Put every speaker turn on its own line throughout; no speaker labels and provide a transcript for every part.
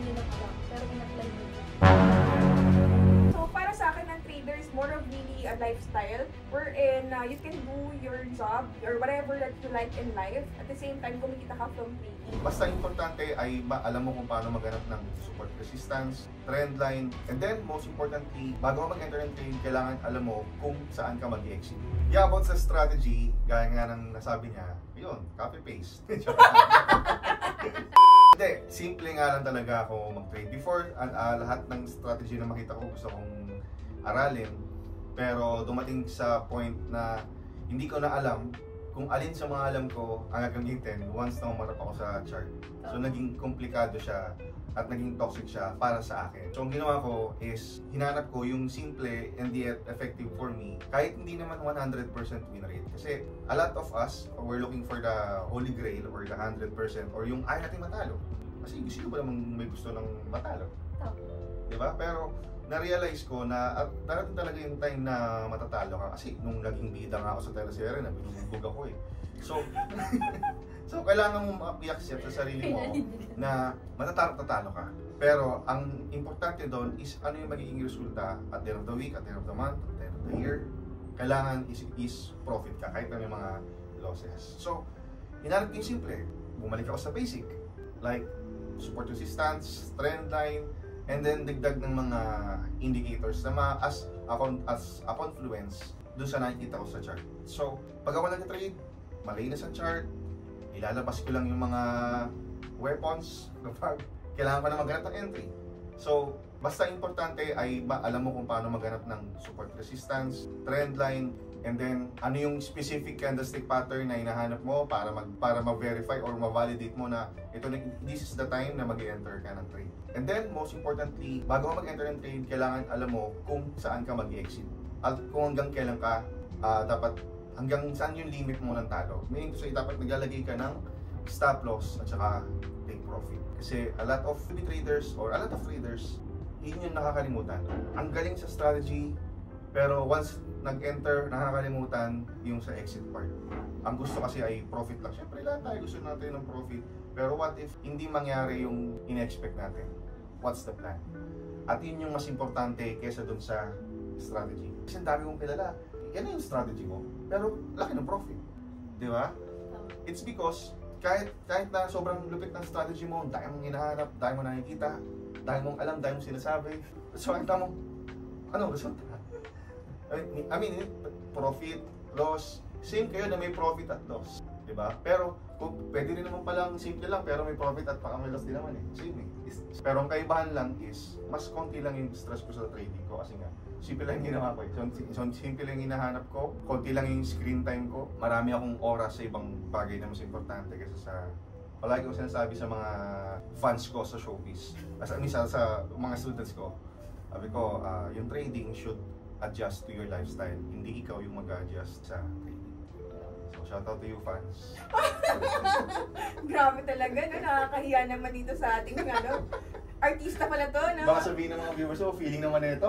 nilang alam, pero in-apply nila. So, para sa akin, ang trader is more of really a lifestyle wherein you can do your job or whatever that you like in life. At the same time, kumikita ka from trading.
Basta importante ay alam mo kung paano maghanap ng support resistance, trend line, and then most importantly, bago ka mag-enter ng trade, kailangan alam mo kung saan ka mag-exit. Yeah, about sa strategy, gaya nga ng nasabi niya, yun, copy-paste. Hindi, simple nga lang talaga ako mag-trade. Before, lahat ng strategy na makita ko gusto kong aralin, pero dumating sa point na hindi ko na alam kung alin sa mga alam ko ang gagamitin once na umarap ako sa chart. So naging komplikado siya at naging toxic siya para sa akin. So ang ginawa ko is hinanap ko yung simple and yet effective for me kahit hindi naman 100% win rate. Kasi a lot of us, we're looking for the holy grail or the 100% or yung ayaw natin matalo. Kasi sino ba namang may gusto ng matalo? Diba? Pero na-realize ko na at darating talaga yung time na matatalo ka kasi nung naging bida nga ako sa teleserye na binubugbog ako eh. So kailangan mo ma-accept sa sarili mo na matatalo ka. Pero ang importante doon is ano yung magiging resulta at the end of the week, at the end of the month, at the end of the year. Kailangan is profit ka kahit na may mga losses. So hinanap ko yung simple. Bumalik ako sa basic. Like support resistance, trend line, and then dagdag ng mga indicators na as a confluence doon sa nakikita ko sa chart. So, pag ako nag-trade, malinis ang chart, ilalabas ko lang yung mga weapons kapag kailangan ko na maghanap ng entry. So, basta importante ay alam mo kung paano maghanap ng support resistance, trend line, and then ano yung specific candlestick pattern na hinahanap mo para ma-verify or ma-validate mo na this is the time na mag-enter ka ng trade. And then most importantly, bago ka mag-enter ng trade, kailangan alam mo kung saan ka mag-exit at kung hanggang kailan ka dapat hanggang saan yung limit mo ng talo. Meaning to say, dapat naglalagay ka ng stop loss at saka take profit. Kasi a lot of traders or a lot of traders, yun yung nakakalimutan. Ang galing sa strategy, pero once nag-enter, nakakalimutan yung sa exit part. Ang gusto kasi ay profit lang. Siyempre lahat tayo gusto natin ng profit. Pero what if hindi mangyari yung in-expect natin? What's the plan? At yun yung mas importante kesa dun sa strategy. Kasi ang dami kong kilala, yan yung strategy mo, pero laki ng profit. Di ba? It's because kahit na sobrang lupit ng strategy mo, dahil mong hinahanap, dahil mo nakikita, dahil mong alam, dahil mong sinasabi, so ang tamo, anong resulta? I mean, profit, loss, same kayo na may profit at loss, di ba? Pero kung pwede rin naman palang simple lang pero may profit at baka may loss din naman eh. Same eh. Pero ang kaibahan lang is mas konti lang yung stress ko sa trading ko kasi nga simple lang yung ginawa ko eh. So simple lang yung hinahanap ko, konti lang yung screen time ko, marami akong oras sa ibang bagay na mas importante kaysa sa palagi ko sinasabi sa mga fans ko sa showbiz. Sa mga students ko, sabi ko, yung trading should adjust to your lifestyle. Hindi ikaw yung mag-adjust sa trading. So, shout out to you fans.
Grabe talaga, no? Nakakahiya naman dito sa ating artista pala to, no?
Baka sabihin ng mga viewers, feeling naman na ito.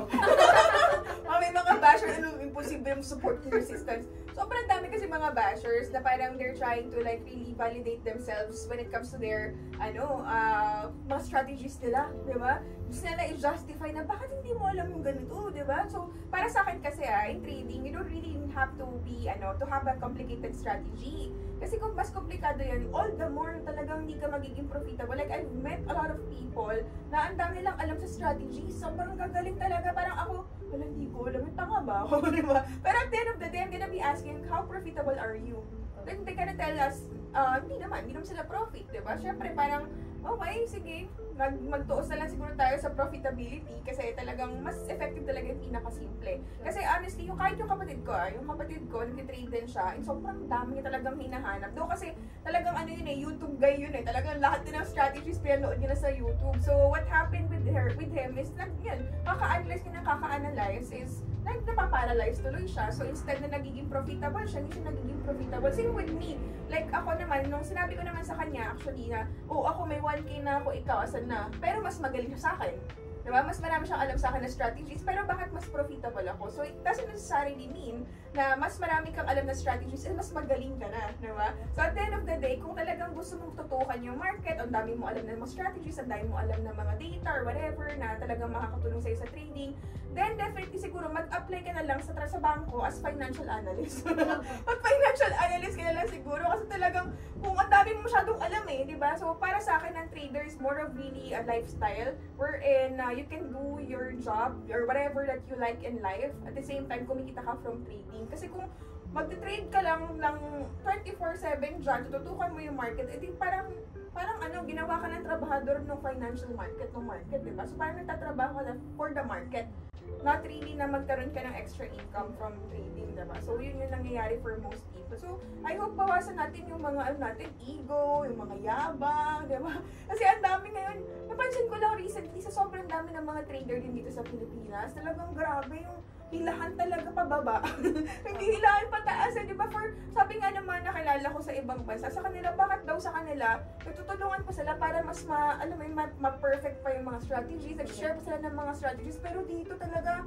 May mga bashers, imposible yung support resistance. Sobrang dami kasi mga bashers na parang they're trying to like really validate themselves when it comes to their, mga strategies nila, di ba? Gusto nila i-justify na bakit hindi mo alam yung ganito, di ba? So, para sa akin kasi in trading, you don't really have to be, to have a complicated strategy. Kasi kung mas komplikado yan, all the more talagang hindi ka magiging profitable. Like, I've met a lot of people na ang dami lang alam sa strategy. Sobrang gagaling talaga. Parang ako, wala, hindi ko alam. Tanga ba ako? Diba? Pero at the end of the day, I'm gonna be asking, how profitable are you? Like, they gonna tell us, hindi naman sila profit, diba? Syempre, parang, okay, sige, magtuos na lang siguro tayo sa profitability kasi talagang mas effective talaga yung pinakasimple. Kasi honestly, kahit yung kapatid ko, nag-trade din siya, and sobrang dami niya talagang hinahanap. Doon kasi talagang YouTube guy yun eh. Talagang lahat din ng strategies pinanood niya na sa YouTube. So what happened with him is kaka-analyze is napaparalyze tuloy siya. So instead na nagiging profitable siya, hindi siya nagiging profitable. Same with me. Like ako naman, nung sinabi ko naman sa kanya actually na, ako may 1K na ako, ikaw asan na. Pero mas magaling siya sa akin. Diba? Mas marami siyang alam sa akin na strategies, pero bakit mas profitable ako? So, it doesn't necessarily mean na mas marami kang alam na strategies, mas magaling ka na, diba? So, at the end of the day, kung talagang gusto mong tutukan yung market, ang dami mo alam na mga strategies, ang dami mo alam na mga data or whatever, na talagang makakatulong sa'yo sa trading, then definitely siguro mag-apply ka na lang sa bangko as financial analyst. Mag-financial analyst ka na lang siguro, kasi talagang kung ang dami mo masyadong alam diba? So, para sa akin, ang trader is more of really a lifestyle wherein you can do your job or whatever that you like in life. At the same time, kumikita ka from trading. Kasi kung mag-trade ka lang ng 24/7 dyan, tututukan mo yung market, edi parang ginawa ka ng trabahador ng financial market, diba? So, parang nagtatrabaho ka na for the market. Not really na magkaroon ka ng extra income from trading, diba? So, yun yung nangyayari for most people. So, I hope bawasan natin yung mga ego, yung mga yabang, diba? Kasi ang dami ngayon, napansin ko lang recently sa sobrang dami ng mga trader din dito sa Pilipinas, talagang grabe yung hilahan talaga pababa. Hindi hilahan pataas, diba? Sabi nga naman, nakilala ko sa ibang bansa, sa kanila, bakit daw sa kanila, nagtutulungan pa sila para mas ma-perfect pa yung mga strategies, nag-share pa sila ng mga strategies, pero dito talaga,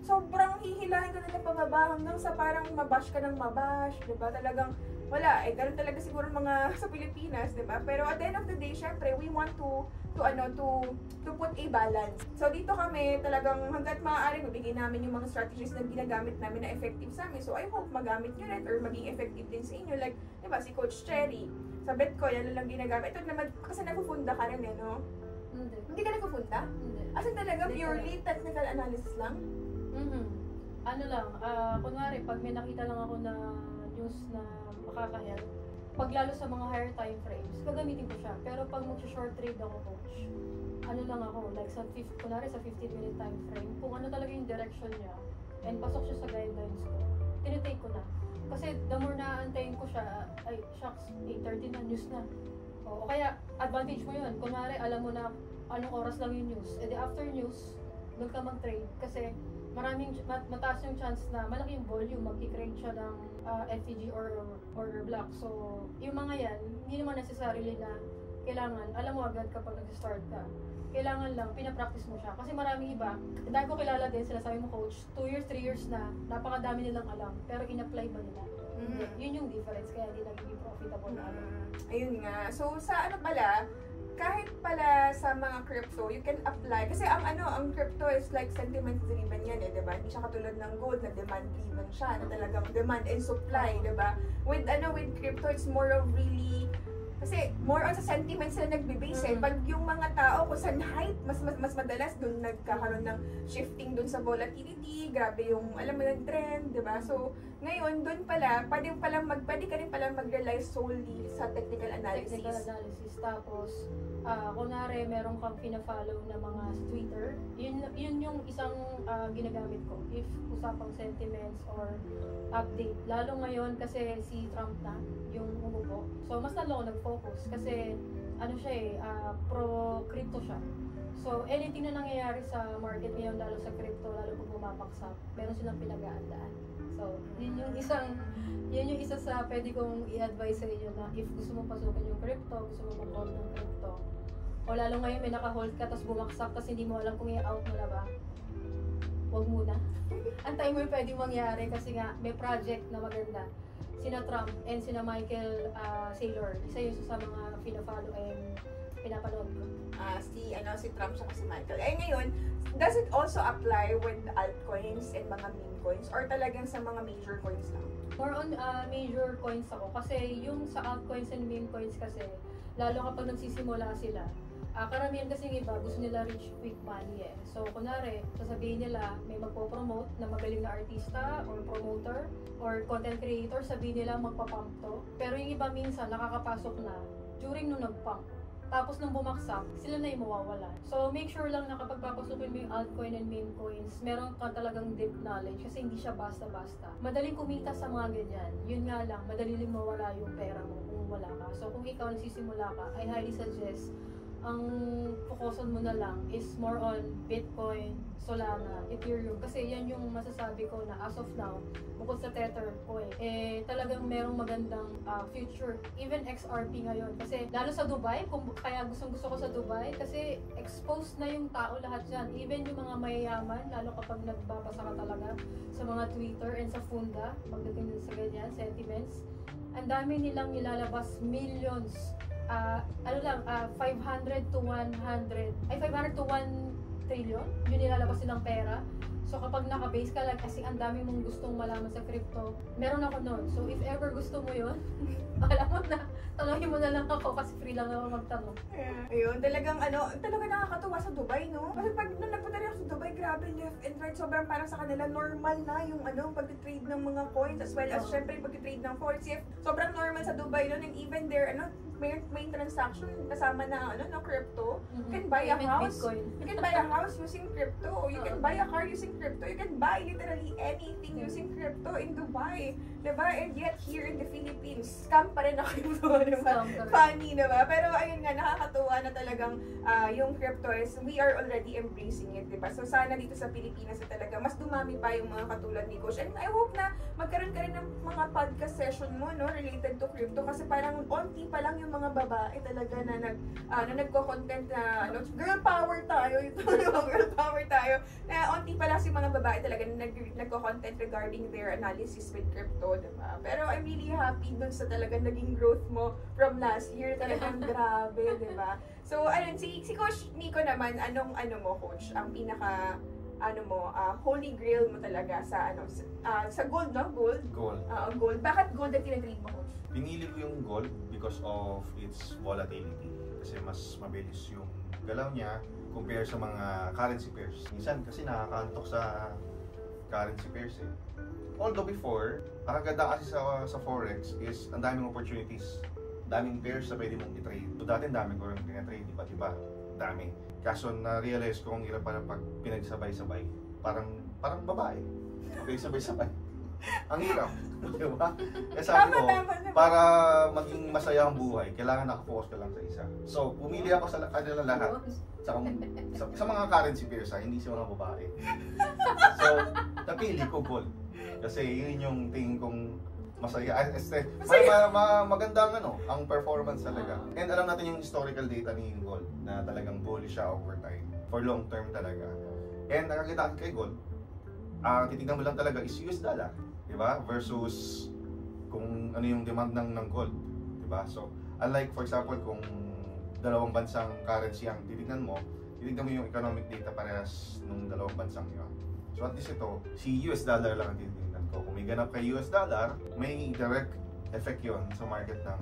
sobrang hihilahin ka nila pababa hanggang sa parang mabash ka ng mabash, diba? Talagang, wala, ganun talaga siguro mga sa Pilipinas, diba? Pero at the end of the day, syempre, we want to put a balance. So dito kami talagang hangga't maaari mabigay namin yung mga strategies na ginagamit namin na effective sa amin. So I hope magamit nyo rin or maging effective din sa inyo. Like, diba, si Coach Cherry, sa Bitcoin, yan lang ginagamit. Ito naman, kasi nagpupunda ka rin no? Hindi ka nagpupunda?
Hindi.
As in talaga, purely technical analysis lang?
Ano lang, kunwari, pag may nakita lang ako na news na makaka-help, pag lalo sa mga higher time frames, gagamitin ko siya. Pero pag mag-short trade ako, coach, ano lang ako, like kunwari sa 15-minute time frame, kung ano talaga yung direction niya, and pasok siya sa guidelines ko, tinitake ko na. Kasi the more na-aantayin ko siya, ay, shucks, 8:30 na, news na. O kaya, advantage mo yun. Kunwari, alam mo na anong oras lang yung news. E di after news, doon ka mag-trade. Kasi mataas yung chance na malaki yung volume, mag-create siya ng FTG or order block. So, yung mga yan, hindi naman necessarily na kailangan, alam mo agad kapag nag-start ka. Kailangan lang, pinapractice mo siya. Kasi maraming iba, dahil ko kilala din, sila sabi mo coach, 2 years, 3 years na, napakadami nilang alam, pero in-apply ba nila? Yun yung difference, kaya hindi nagiging profitable na ano.
Ayun nga. So, sa pala, kahit pala sa mga crypto, you can apply. Kasi ang crypto is like sentiment driven yan diba? Hindi siya katulad ng gold na demand driven siya, na talagang demand and supply, diba? With crypto, it's more of really, kasi more on sa sentiments sila nagbe-base Pag yung mga tao kung saan hype, mas madalas dun nagkakaroon ng shifting dun sa volatility, grabe yung, alam mo yung trend, diba? So, ngayon, dun pala, pwede ka rin pala mag-rely solely sa technical analysis.
Tapos, kunwari, meron kang pina-follow na mga Twitter, yun yung isang ginagamit ko. If usapang sentiments or update. Lalo ngayon kasi si Trump na yung umupo. So, mas lalo ako nag-focus kasi siya pro-crypto siya. So, anything na nangyayari sa market ngayon, lalo sa crypto, lalo pag bumabaksak, meron silang pinag-aandaan. So, yun yung isa sa pwede kong i-advise sa inyo na if gusto mo pasukin yung crypto, gusto mo mag-hold ng crypto, o lalo ngayon may naka-hold ka tapos bumaksak tapos hindi mo alam kung i-out mo na ba, huwag muna. Antayin mo yung pwedeng mangyari kasi nga may project na maganda. Sina Trump and sina Michael Saylor, isa yun sa mga pina-follow and pinapanood ko.
Si Trump siya si Michael. Ngayon, does it also apply with altcoins and mga meme coins or talagang sa mga major coins lang?
More on major coins ako kasi yung sa altcoins and meme coins kasi lalo kapag nagsisimula sila, karamihan kasi yung iba gusto nila rich quick money So kunwari, sasabihin nila may magpo-promote na magaling na artista or promoter or content creator, sabihin nila magpa-pump to. Pero yung iba minsan nakakapasok na during nung nag-pump. Tapos nung bumaksak, sila na yung mawawala. So, make sure lang na kapag papasukin mo yung altcoin and meme coins, meron ka talagang deep knowledge kasi hindi siya basta-basta. Madaling kumita sa mga ganyan. Yun nga lang, madali rin mawala yung pera mo kung wala ka. So, kung ikaw nagsisimula ka, I highly suggest ang focusan mo na lang is more on Bitcoin, Solana, Ethereum. Kasi yan yung masasabi ko na as of now, bukod sa Tether coin, talagang merong magandang future. Even XRP ngayon. Kasi lalo sa Dubai, kaya gusto ko sa Dubai, kasi exposed na yung tao lahat dyan. Even yung mga mayayaman, lalo kapag nagbabasa ka talaga sa mga Twitter and sa Funda, pagdating din sa ganyan, sentiments, ang dami nilang nilalabas millions. 500 to 1 trillion yung nilalabas nilang pera. So kapag naka-base ka lang kasi ang dami mong gustong malaman sa crypto, meron ako nun. So if ever gusto mo yun, alam mo na, tanongin mo na lang ako kasi free lang ako magtanong.
Ayun, talagang nakakatuwa sa Dubai, no? Kasi pag nung nagpunta rin ako sa Dubai, grabe, left and right, sobrang parang sa kanila normal na yung pag-trade ng mga coins as well as syempre pag-trade ng forex. Sobrang normal sa Dubai nun, and even there, may transaction kasama na na crypto. You can buy a house.
Bitcoin.
You can buy a house using crypto. You can buy a car using crypto. You can buy literally anything using crypto in Dubai. Diba? And yet here in the Philippines, scam pa rin ako yung diba? Funny, diba? Pero ayun nga, nakakatuwa na talagang yung crypto is, we are already embracing it, diba? So sana dito sa Pilipinas na talaga, mas dumami pa yung mga katulad ni Coach. And I hope na magkaroon ka rin ng mga podcast session mo, no? Related to crypto. Kasi parang onti pa lang yung mga babae talaga na nagko-content na girl power tayo, girl power tayo, na onti pa lang si mga babae talaga na nagko-content regarding their analysis with crypto, diba? Pero I'm really happy dun sa talagang naging growth mo from last year, talagang grabe, diba? So ayun, si Coach Nico naman, anong mo, Coach, ang pinaka holy grail mo talaga sa sa gold, no? Gold. Gold. Bakit gold ang tinatrade mo, Coach?
Pinili ko yung gold because of its volatility. Kasi mas mabilis yung galaw niya compare sa mga currency pairs. Minsan kasi nakakaantok sa currency pairs eh. Although before, ang ganda kasi sa forex is ang daming opportunities. Daming pairs na pwede mong i-trade. So dati dami ko rin pinatrade, iba-iba. Dami. Kaso na-realize ko kung hirap pala pag pinagsabay-sabay. Parang babae. Pinagsabay-sabay. Ang hirap. Diba? Kaya sabi ko, para maging masaya ang buhay, kailangan nakafocus ka lang sa isa. So, pumili ako sa kanila lahat. Sa mga currency pairs, hindi sa mga babae. So, napili ko gold. Kasi yun yung tingin kong masaya. Maganda ang performance talaga. And alam natin yung historical data ni gold na talagang bullish siya over time. For long term talaga. And nakakita kay gold, titignan mo lang talaga is US dollar. Diba? Versus kung ano yung demand ng gold. Diba? So, unlike for example, kung dalawang bansang currency ang titignan mo yung economic data parehas ng dalawang bansang yun. So, at least ito, si US dollar lang ang titignan ko. Kung may ganap kay US dollar, may direct effect yun sa market ng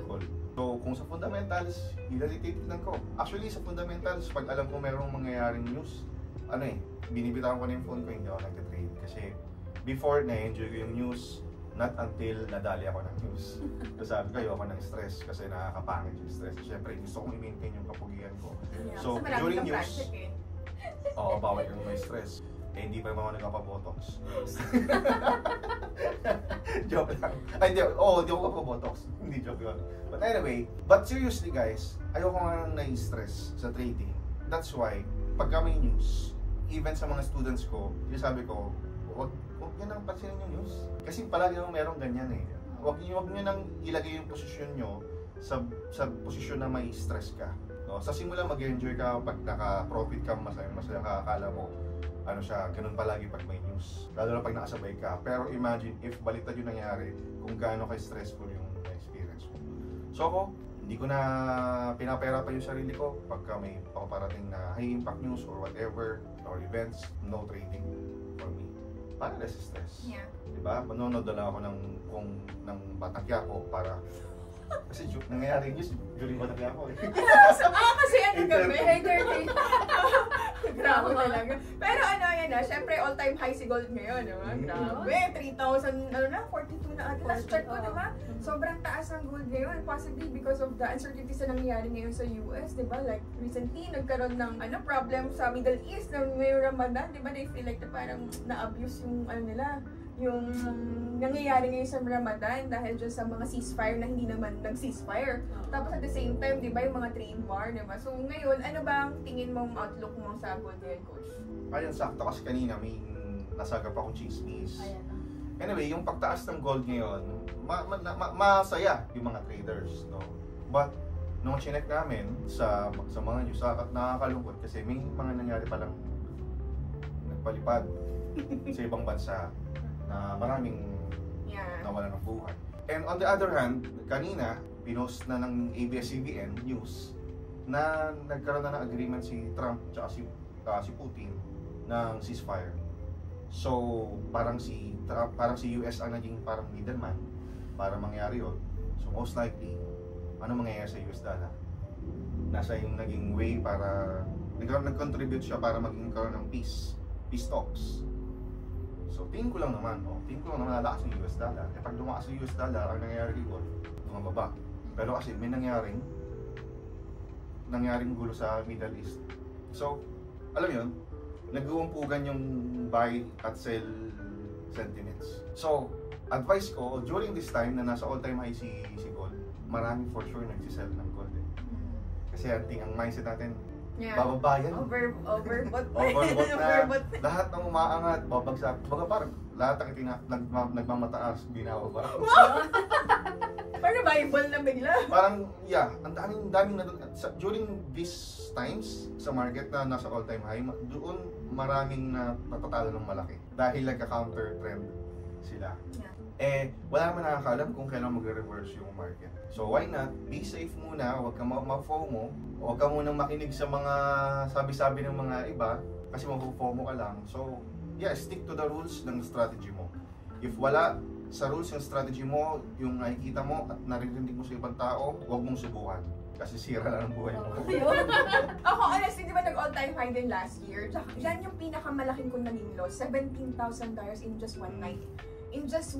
gold. So, kung sa fundamentals, yun ang titignan ko. Actually, sa fundamentals, pag alam ko mayroong mangyayaring news, binibitawan ko na yung phone ko, hindi ako nag-trade. Kasi, before, na-enjoy ko yung news, not until nadali ako ng news. So sabi ko, ayoko ng stress kasi nakakapangit yung stress. Siyempre, gusto kong i-maintain yung kapugian ko.
Yeah.
So, during news, bawal yung may stress. Hindi pa ako nagpapabotox. Joke lang. Hindi ako papabotox. Hindi joke yun. But anyway, seriously guys, ayoko nga na-stress sa trading. That's why, pagka may news, even sa mga students ko, sabi ko, huwag nyo nang pansinin yung news. Kasi palagi naman merong ganyan eh. Huwag nyo nang ilagay yung posisyon nyo sa posisyon na may stress ka. No? Sa simula mag-enjoy ka pag naka-profit ka, masaya ka, akala mo ganun palagi pag may news. Lalo na pag nakasabay ka. Pero imagine if baliktad yung nangyari, kung gaano ka-stressful yung experience mo. So ako, hindi ko na pinapera pa yung sarili ko pagka may paparating na high impact news or whatever or events, no trading for me. Para less stress.
Yeah.
Diba? Manonood na lang ako ng Batang Quiapo para kasi nangyayari news during Batang Quiapo eh.
Kasi kami. Grabe talaga. Pero syempre all-time high si gold ngayon, diba? Grabe, 3,000, 42 na ata. Last check ko, diba? Sobrang taas ang gold ngayon, possibly because of the uncertainties na nangyayari ngayon sa US, diba? Like, recently, nagkaroon ng problem sa Middle East, ng ngayong Ramadan, diba? They feel like parang na-abuse yung, yung nangyayari ngayon sa Ramadan dahil dyan sa mga ceasefire na hindi naman nag-ceasefire. Tapos at the same time, di ba, yung mga trade war, di ba? So ngayon, ano ba ang tingin mong outlook mo sa gold ngayon, Coach?
Ayun, sakto kasi kanina may nasagap akong chismis.
Ayan.
Anyway, yung pagtaas ng gold ngayon, masaya yung mga traders, no? But, nung chinek namin sa mga news, nakakalungkot kasi may mga nangyari palang nagpalipad sa ibang bansa na maraming nawalan ng buhay. And on the other hand, kanina, pinost na ng ABS-CBN News na nagkaroon na ng agreement si Trump at si Putin ng ceasefire. So, parang si US ang naging parang middleman para mangyari yun. So, most likely, ano mangyayari sa US dollar? Nasa yung naging way para nag-contribute siya para maging karoon ng peace talks. So, tingin ko lang naman lalakas yung US dollar. Eh, pag lumakas yung US dollar, ang nangyayari yun, bumababa. Pero kasi may nangyaring gulo sa Middle East. So, alam yun, nag-uumpugan yung buy at sell sentiments. So, advice ko, during this time na nasa all-time high si gold, marami for sure nagsisell ng gold. Kasi ang mindset natin, bababa yan.
Overbought
na. Lahat ng umaangat, babagsak. Baga parang lahat ng nagmamataas, binababa.
Parang Bible na bigla.
Parang, ang daming during these times sa market na nasa all-time high, doon maraming natatalo ng malaki. Dahil nagka-counter trend sila. Eh, wala naman nakakaalam kung kailan mag-reverse yung market. So why not, be safe muna, huwag kang ma-FOMO, huwag ka munang makinig sa mga sabi-sabi ng mga iba, kasi ma-FOMO ka lang. So, stick to the rules ng strategy mo. If wala sa rules yung strategy mo, yung nakikita mo at naririnig mo sa ibang tao, huwag mong subukan. Kasi sira lang ang buhay mo.
Ako, honestly, di ba nag-all-time high din last year? Yan yung pinakamalaking kong naging loss, $17,000 in just one night. In just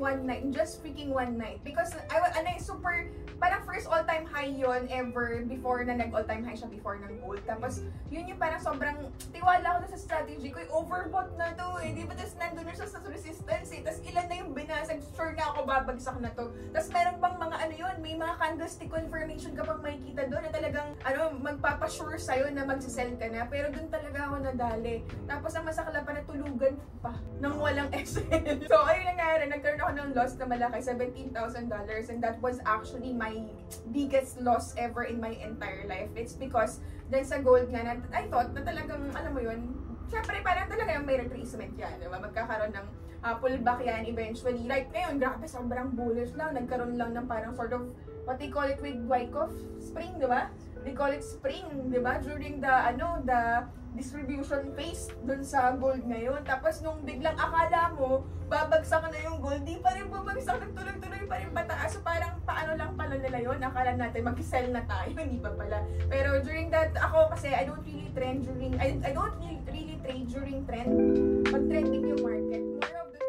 freaking one night. Because super, parang first all-time high yon ever before na nag-all-time high siya before ng gold. Tapos, yun yung parang sobrang tiwala ko na sa strategy ko, overbought na to eh. Di ba? Tapos nandun na siya sa resistance eh. Tapos ilan na yung binasag, sure na ako babagsak na to. Tapos meron bang mga may mga candlestick confirmation ka pang makikita doon na talagang, magpapasure sa'yo na magsisell ka na. Pero doon talaga ako nadali. Tapos ang masakla pa na tulugan pa nang walang SL. So, ayun nangyari. Nagkaroon ako ng loss na malaki, $17,000, and that was actually my biggest loss ever in my entire life. It's because dahil sa gold nga, I thought na talagang, alam mo yun, syempre parang talaga may retracement yan, diba? Magkakaroon ng pullback yan eventually. Like ngayon, grabe, sobrang bullish lang. Nagkaroon lang ng parang sort of, what they call it with Wyckoff? Spring, diba? They call it spring, diba? During the distribution phase dun sa gold ngayon. Tapos nung biglang akala mo, babagsak na yung gold, di pa rin bumagsak, nagtuloy-tuloy pa rin pataas. So parang paano lang pala nila yun? Akala natin mag-sell na tayo, hindi pa pala. Pero during that, ako kasi I don't really trade during trend. Pag trending yung market, more of the